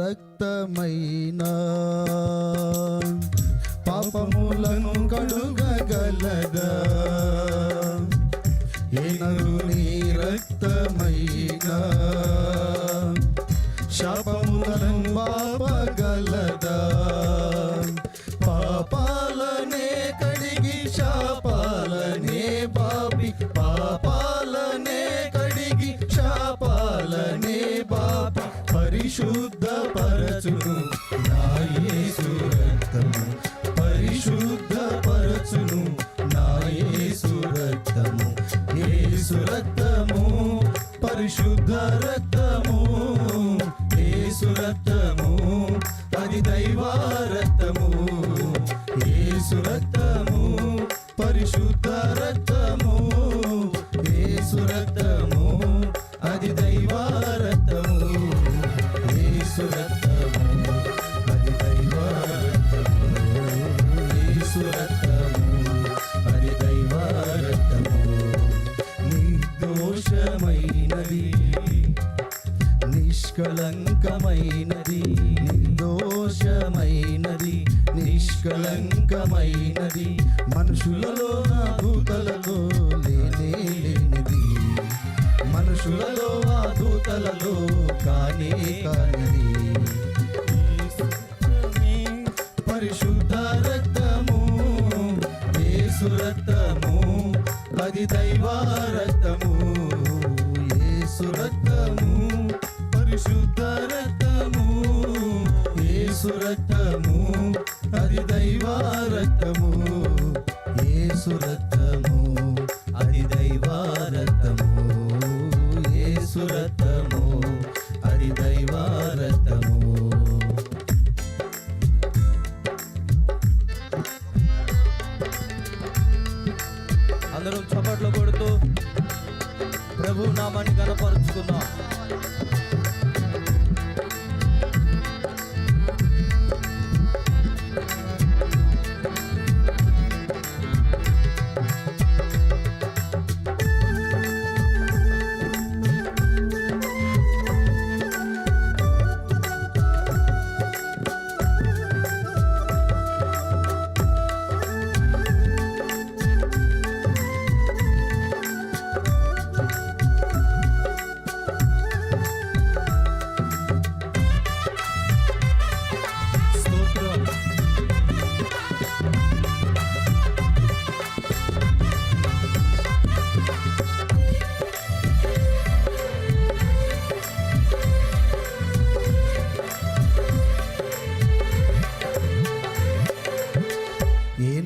రక్తమైనా పాపములను కడుగగలదా? ఏ నరుని రక్తమైనా శాపములను పాపగలదా? పాపాలనే కడిగి శాపాలనే బాపి, పాపాలనే కడిగి శాపాలనే బాపి పరిశుద్ధ పరచును నా యేసు రక్తము, పరిశుద్ధ పరచును నా యేసు రక్తము. యేసు రక్తము పరిశుద్ధ రక్తము, యేసు రక్తము అది దైవ రక్తము. యేసు రక్తము పరిశుద్ధ రక్తము, యేసు రక్తము అది దైవ రక్తము. యేసు రక్తము అది దైవ రక్తము, యేసు రక్తము అది దైవ రక్తము. నిర్దోషమైనది నిష్కలంకమైనది, నిర్దోషమైనది నిష్కలంకమైనది, మనుషులలో దూతలలో లేనిది, మనుషులలో దూతలలో కానే కానిది. పరిశుద్ధ రక్తము యేసు రక్తము అది దైవ రక్తము. యేసు రక్తము పరిశుద్ధ రక్తము, యేసు రక్తము అది దైవ రక్తము. యేసు రక్తము అది దైవ రక్తము, యేసు రక్తము అది దైవ రక్తము. అందరం చప్పట్లు కొడుతూ ప్రభు నామాన్ని గణపరుచుకుందాం.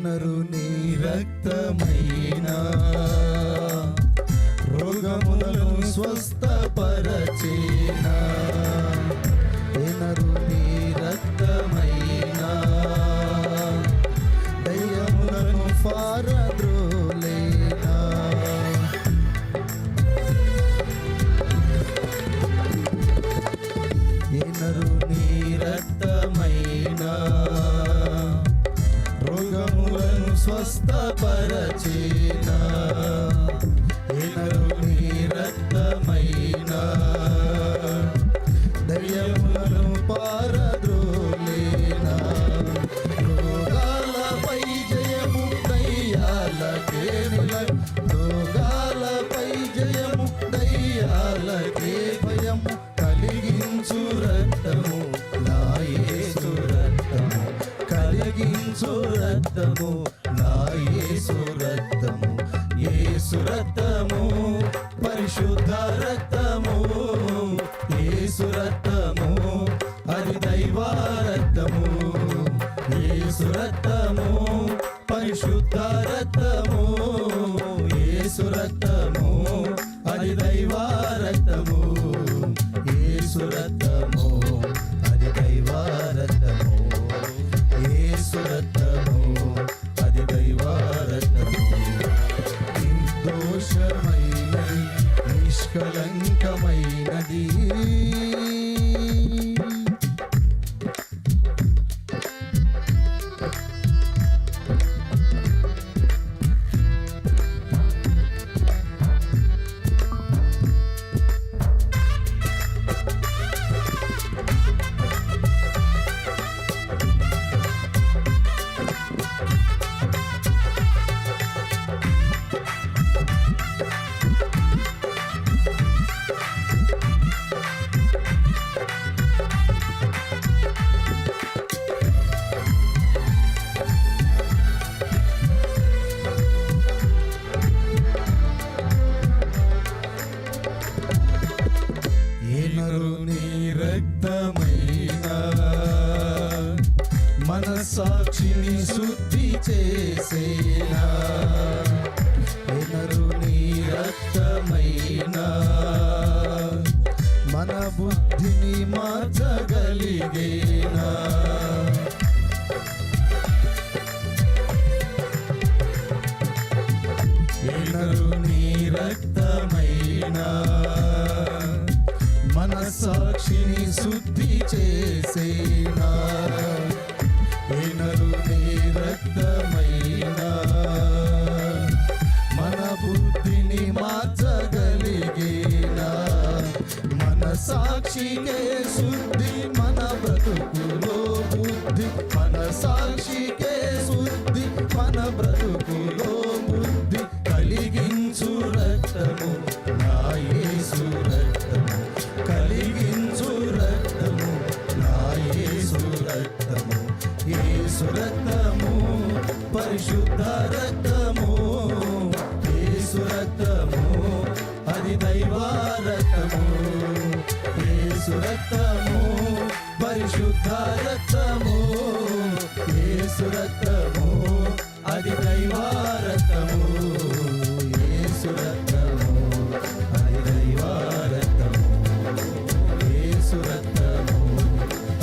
నరుని రక్తమైనా రోగములను స్వస్థపరచేనా? ఏ నరుని రక్తమైనా దయ్యములను పారద్రోలేనా? ఏ నరుని రక్తమైనా రోగములను స్వస్థపరచేనా? ఏ నరుని రక్తమైనా దయ్యములను పారద్రోలేనా? రోగాలపై జయము దయ్యాలకే నిలయం, రోగాలపై జయము దయ్యాలకే భయము కలిగించు రక్తము నా యేసు రక్తము, కలిగించు రక్తము నా యేసు రక్తము. యేసు రక్తము పరిశుద్ధ రక్తము, యేసు రక్తము అది దైవ రక్తము. యేసు రక్తము పరిశుద్ధ రక్తము, యేసు రక్తము అది దైవ రక్తము. యేసు రక్తము అది దైవ రక్తము, యేసు రక్తము అది దైవ రక్తము. నిర్దోషమైనది నిష్కలంకమైనది, రక్తమైన మనసాక్షిని శుద్ధి చేసేనా నరుని రక్తమైన మన బుద్ధిని మార్చగలిగేనా నరుని రక్తమైన మనసాక్షిని శుద్ధి చేసేనా నరుని రక్తమైన మన బుద్ధిని మార్చగలిగేనా మన సాక్షికే శుద్ధి మన బ్రతుకులో బుద్ధి మన సాక్షికే శుద్ధి మన బ్రతుకులో బుద్ధి కలిగించు రక్తము నా యేసు రక్తము కలిగించు రక్తము నా యేసు రక్తము యేసు రక్తము పరిశుద్ధ రక్తము యేసు రక్తము అది దైవ రక్తము యేసు రక్తము పరిశుద్ధ రక్తము యేసు రక్తము అది దైవ రక్తము యేసు రక్తము అది దైవ రక్తము యేసు రక్తము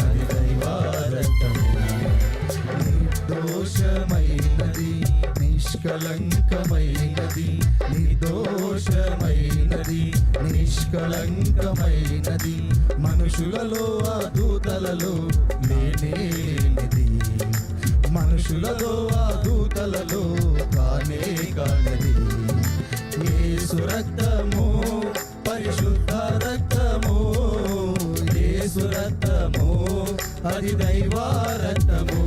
అది దైవ రక్తము నిర్దోషమైనది నిష్కలంకమైనది నిర్దోషమైనది నిష్కలంకమైనది మనుషులలో ఆ దూతలలో లేనిది మనుషులలో ఆ దూతలలో కానే కానది యేసు రక్తము పరిశుద్ధ రక్తము యేసు రక్తము అది దైవ రక్తము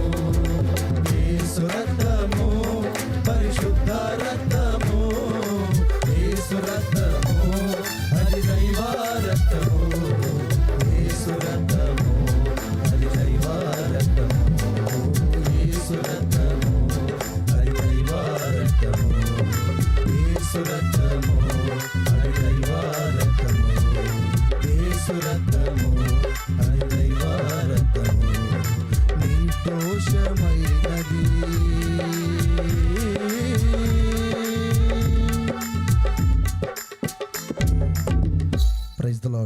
యేసు రక్తము పరిశుద్ధ రక్తము యేసు రక్తము అది దైవ రక్తము యేసు రక్తము అది దైవ రక్తము యేసు రక్తము అది దైవ రక్తము యేసు రక్తము అది దైవ రక్తము యేసు రక్తము అది దైవ రక్తము నిర్దోషమై